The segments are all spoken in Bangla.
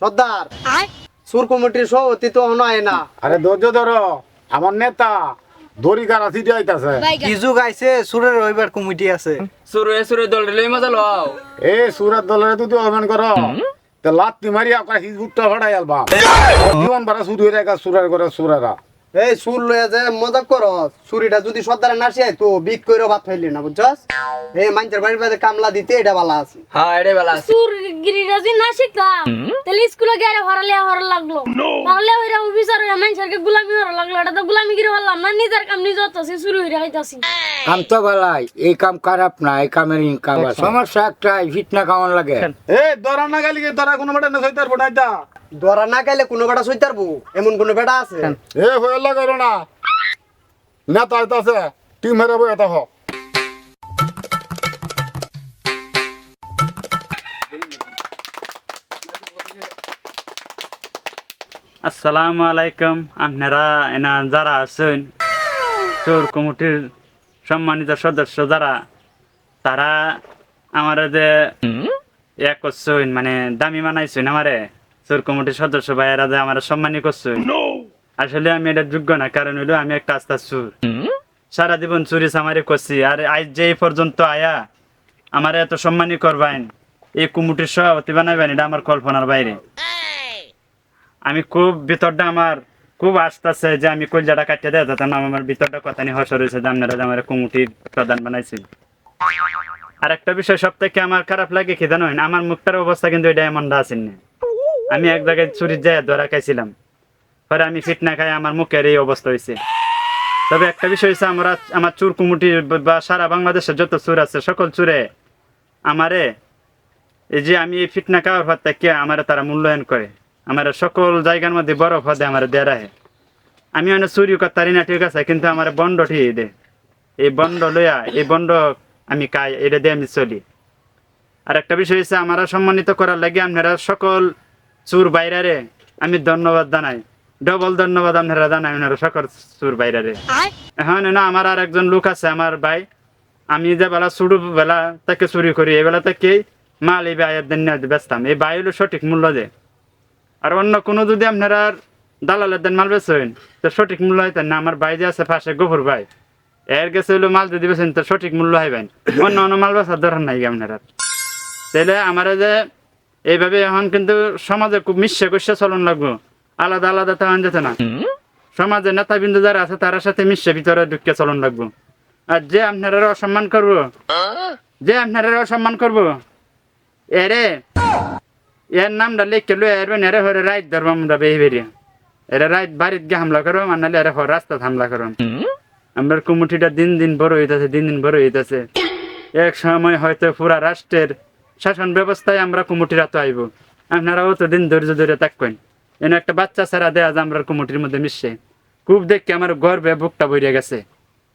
সর্দার সুর কমিটির সভাপতি তো নয় না। আরে ধৈর্য ধরো, আমার নেতা দড়ি গাড়া সিটি আইতাছে। কি যুগ আইছে, সুরের রবিবার কমিটি আছে। সুরে দল লই মজা লও। এ সুরাত দলের তুই অভিমান করো, তে লাত্তি মারি আপনার হিজবুটটা ফাটাই আলবা। জীবন ভরা শুরু হয়ে যায় সুরের করে সুরেরা। এই সুর লইয়া যে মজা করো, সুরিটা যদি সর্দারে নাসি তো বিট কইরো ভাত খাইলি না, বুঝছস? এই মাইনচের বাড়ির বাড়িতে কামলা দিতে এটা ভালো আছে। হ্যাঁ এটাই ভালো আছে। সুর গিরিরাজি না শিখতাম তাহলে স্কুলে গেলে হরা লাগলো তাহলে ওইরা অফিসার হয়ে মানুষেরকে গুলামি হরা লাগলো। এটা তো গুলামি গিরি হলাম না, নিজের কাম নিজে হতাছি, শুরু হয়ে যাইতাছি। কাম তো ভালাই, এই কাম খারাপ না, এই কামের ইনকাম আছে। সমস্যা একটাই, ফিটনা কেমন লাগে? এ ধরা না গেলি ধরা কোনো বেটা না সইতার বড়াইতা। ধরা না খাইলে কোনো বেটা সইতারবো, এমন কোনো বেটা আছে? এ হয়ে লাগলো না, নেতা আইতাছে টিম হেরে বই এটা হোক। আসসালামু আলাইকুম। আপনারা এনা যারা আছেন চোর কমিটির সম্মানিত সদস্য যারা, তারা আমার যে এক করছেন, মানে দামি বানাইছেন আমারে, চোর কমিটির সদস্য ভাইয়েরা যে আমার সম্মানী করছেন। আসলে আমি এটা যোগ্য না, কারণ হইলো আমি একটা আস্তা চোর। সারা জীবন চুরি চামারি করছি, আর আজ যে এই পর্যন্ত আয়া আমার এত সম্মানী করবেন, এই কমিটির সভাপতি বানাবেন, এটা আমার কল্পনার বাইরে। আমি খুব ভিতরটা আমার খুব আসতেছে যে আমি কলজাটা কাটিয়ে দেয় যেতাম, আমার ভিতরটা কথা নিয়ে হস রয়েছে যে আপনারা আমার কমিটির প্রধান বানাইছেন। আর একটা বিষয় সব থেকে আমার খারাপ লাগে কি জানো, আমার মুখটার অবস্থা কিন্তু এটা এমনটা আছেন না। আমি এক জায়গায় চুরির যায় ধরা খাইছিলাম, পরে আমি ফিট না খাই আমার মুখের এই অবস্থা হয়েছে। তবে একটা বিষয় হচ্ছে, আমার চোর কমিটির বা সারা বাংলাদেশের যত চোর আছে সকল চোরে আমারে, এই যে আমি এই ফিটনা খাওয়ার পর থেকে আমার তারা মূল্যায়ন করে, আমার সকল জায়গার মধ্যে বড় পদে আমার দেয়া রাখে। আমি অনেক চুরি করতারি না, ঠিক আছে, কিন্তু আমার বন্ড ঠিক দে, এই বন্ড লইয়া এই বন্ড আমি খাই, এটা দিয়ে আমি চলি। আর একটা বিষয় হচ্ছে, আমার সম্মানিত করার লাগে আপনারা সকল চোর বাইরারে আমি ধন্যবাদ জানাই, ডবল ধন্যবাদ আপনারা জানাই আপনারা সকল চোর বাইরারে। এখন না আমার আর একজন লোক আছে আমার ভাই, আমি যে বেলা ছোট বেলা তাকে চুরি করি, এই বেলা থেকেই মাল এই ভাইয়ের দিন বেচতাম, এই ভাই হলো সঠিক মূল্য দেয়। আর অন্য কোনো যদি আপনারা দালালের দেন মাল বেচেন তো সঠিক মূল্য হইতেন না। আমার ভাই যে আছে পাশে গফুর ভাই, এর কাছে হইলো মাল যদি বেছেন তো সঠিক মূল্য হইবেন, অন্য অন্য মাল বেচার দরকার নাই আপনারা। তাইলে আমার যে এইভাবে এখন কিন্তু সমাজে খুব মিশে কষে চলন লাগবো, আলাদা আলাদা তখন যেত না। সমাজে নেতাবিন্দু যারা আছে তার সাথে মিশে ভিতরে ঢুকে চলন লাগবো। আর যে আপনারা অসম্মান করবো, যে আপনারা অসম্মান করবো, এরে এর নামটা লিখে লই এরবেন, এরে হরে রাইত ধরবো আমরা বেরিয়ে, এরা রাইত বাড়িতে গিয়ে হামলা করবো, আর নাহলে এরা রাস্তাতে হামলা করবো। আমরা কমিটিটা দিন দিন বড় হইতেছে, দিন দিন বড় হইতেছে। এক সময় হয়তো পুরা রাষ্ট্রের শাসন ব্যবস্থায় আমরা কমিটির হাতে আইব, আপনারাও তো দিন ধৈর্য ধরে থাকবেন। এনে একটা বাচ্চা ছাড়া দেয়া যে আমরা কমিটির মধ্যে মিশছে, খুব দেখে আমার গর্বে বুকটা বইরে গেছে।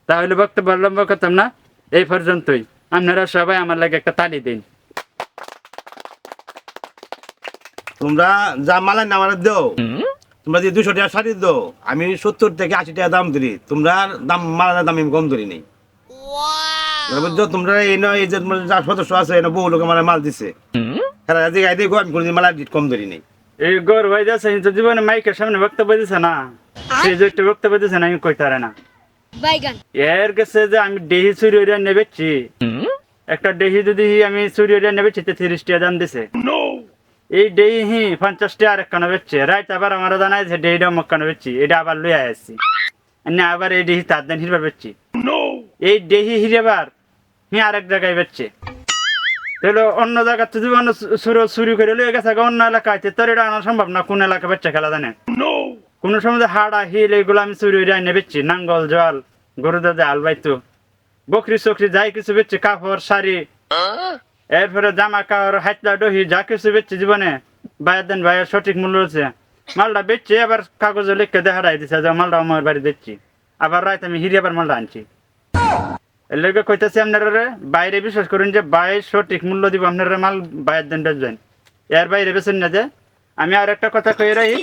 তাহলে বক্তব্য লম্বা করতাম না, এই পর্যন্তই। আপনারা সবাই আমার লাগে একটা তালি দিন। তোমরা যা মালের নামার দাও, তোমরা যে 200 টাকা শাড়ি দাও, আমি 70 থেকে 80 টাকা দাম ধরি। তোমরা দাম মালের দাম আমি কম ধরি নেই, বুঝছো? তোমরা এই নয় যে তোমার যা সদস্য আছে এনে বহু লোক আমার মাল দিছে, আমি কোনদিন মাল কম ধরি নেই। এই গৌর ভাই যাচ্ছে জীবনে মাইকের সামনে বক্তব্য দিছে না, সেই যে একটা বক্তব্য দিছে না, আমি কইতে পারে না। এর কাছে যে আমি ডেহি চুরি হইয়া নেবেছি, একটা ডেহি যদি আমি চুরি হইয়া নেবেছি 30 টাকা দাম দিছে। এই ডেহি 50 টাকা আর একখানা বেচছে, রাইত আবার আমার জানাই যে ডেহিটা মক্কানো বেচছি, এটা আবার লইয়া আসছি, আবার এই ডেহি তার দিন হিরবার বেচছি। এই ডেহি হিরেবার আরেক জায়গায় বেচছে, তাহলে অন্য জায়গা যদি অন্য চুরি করে লয়ে গেছে অন্য এলাকায়, তোর এটা আনা সম্ভব না। কোন এলাকা বেচছে খেলা জানে? কোন সময় হাড়া হিল এগুলো আমি চুরি হইয়া এনে বেচছি, নাঙ্গল জল গরু দাদা হাল বাইতো, বকরি চকরি যাই কিছু বেচছি, কাপড় শাড়ি, এরপরে জামা কাপড় হাইতলা ডহি যা কিছু বেচছি জীবনে, ভাইয়ের দেন ভাইয়ের সঠিক মূল্য হচ্ছে। মালটা বেচছি, আবার কাগজে লিখে দেখাই দিচ্ছে যে মালটা আমার বাড়ি দিচ্ছি, আবার রাত আমি হিরে আবার মালটা আনছি। এর লগে কইতেছি আপনারা বাইরে বিশ্বাস করুন যে ভাই সঠিক মূল্য দিব, আপনারা মাল ভাইয়ের দেন বেচবেন, এর বাইরে বেছেন না। যে আমি আর একটা কথা কই রাখি,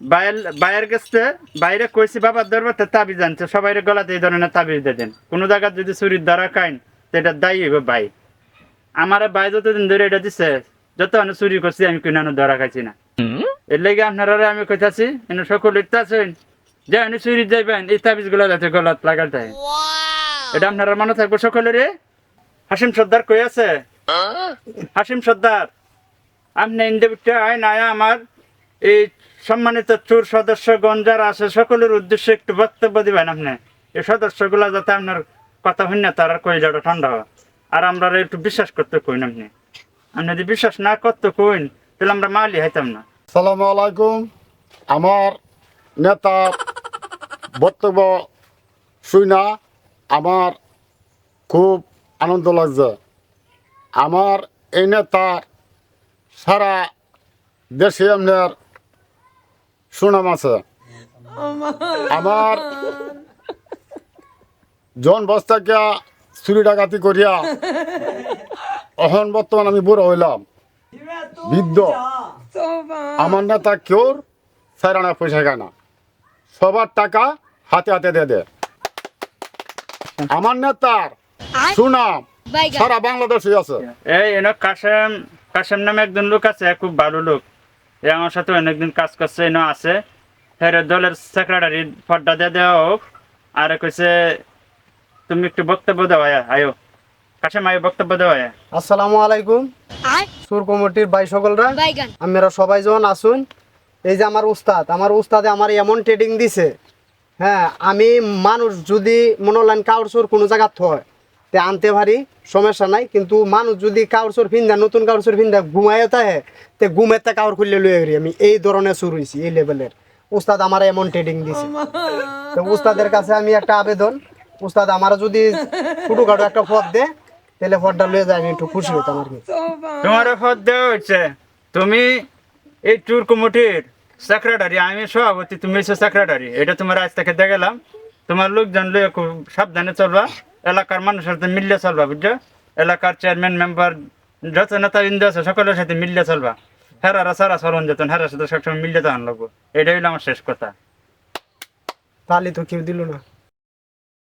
বাইরের কাছে বাইরে কইছি বাবার দরবারতে তাবিজ আনছে সবাই গলাতে এই ধরনের তাবিজ দিয়ে দেন কোনো জায়গায় যদি চুরির ধরা খাইন সেটা দায়ী হইব ভাই আমার ভাই যতদিন ধরে এটা দিছে যত আমি চুরি করছি আমি কিনানো ধরা খাইছি না এর লেগে আপনারা আমি কইতাছি এনে সকলে আছেন যে আমি চুরি যাইবেন এই তাবিজ গুলা যাতে গলাত লাগাল থাকে এটা আপনারা মনে থাকবো সকলের হাসিম সর্দার কই আছে হাসিম সর্দার আপনি ইন্ডিভিটা আইন আয়া আমার এই সম্মানিত চোর সদস্যগণ যারা আছে সকলের উদ্দেশ্যে একটু বক্তব্য দিবেন আপনি এই সদস্যগুলা যাতে আপনার কথা হইন না তারা কই যাওয়া ঠান্ডা হয় আর আমরা একটু বিশ্বাস করতে কইন আপনি আপনি যদি বিশ্বাস না করতে কইন তাহলে আমরা মালি হাইতাম না সালামু আলাইকুম। আমার নেতার বক্তব্য শুনা আমার খুব আনন্দ লাগছে। আমার এই নেতার সারা দেশে আপনার সুনাম আছে। আমার জন বস্তাকে চুরি ডাকাতি করিয়া এখন বর্তমান আমি বুড়ো হইলাম বৃদ্ধ। আমার নেতা কেউ সারানা পয়সা খায় না, সবার টাকা হাতে হাতে দিয়ে দেয়। আমার নেতার সুনাম সারা বাংলাদেশে আছে। এই এনে কাশেম কাশেম নামে একজন লোক আছে খুব ভালো লোক এ আমার সাথে অনেকদিন কাজ করছে এনে আছে হের দলের সেক্রেটারি ফর্দা দিয়ে দেওয়া হোক আর কইছে তুমি একটু বক্তব্য দেওয়া আয়ো কাশেম আয়ো বক্তব্য দেওয়া আসসালামু আলাইকুম সুর কমিটির ভাই সকলরা বাইগান আমরা সবাই যখন আসুন এই যে আমার উস্তাদে আমার এমন ট্রেডিং দিছে হ্যাঁ আমি মানুষ যদি মনোলাইন কাউর চোর কোনো জায়গা হয় তে আনতে পারি সমস্যা নাই কিন্তু মানুষ যদি কাউর চোর ফিন্দা নতুন কাউর চোর ফিন্দা ঘুমায় থাকে তে ঘুমেতে কাউর খুললে লয়ে গেছি আমি এই ধরনের চোর হয়েছি এই লেভেলের উস্তাদ আমার এমন ট্রেডিং দিছে তো উস্তাদের কাছে আমি একটা আবেদন উস্তাদ আমার যদি ছোটখাটো একটা পদ দে তাহলে পদটা লয়ে যায় আমি একটু খুশি হতাম আর কি তোমার পদ দেওয়া হচ্ছে তুমি এই ট্যুর কমিটির সেক্রেটারি আমি সভাপতি তুমি হচ্ছে সেক্রেটারি এটা তোমার আজ থেকে দেখলাম তোমার লোকজন লইয়া খুব সাবধানে চলবা এলাকার মানুষের সাথে মিললে চলবা বুঝছো এলাকার চেয়ারম্যান মেম্বার যত নেতা বৃন্দ আছে সকলের সাথে মিললে চলবা হেরারা সারা চলন যেতেন হেরার সাথে সবসময় মিললে তখন লাগবো এটাই হলো আমার শেষ কথা তাহলে তো কেউ দিল না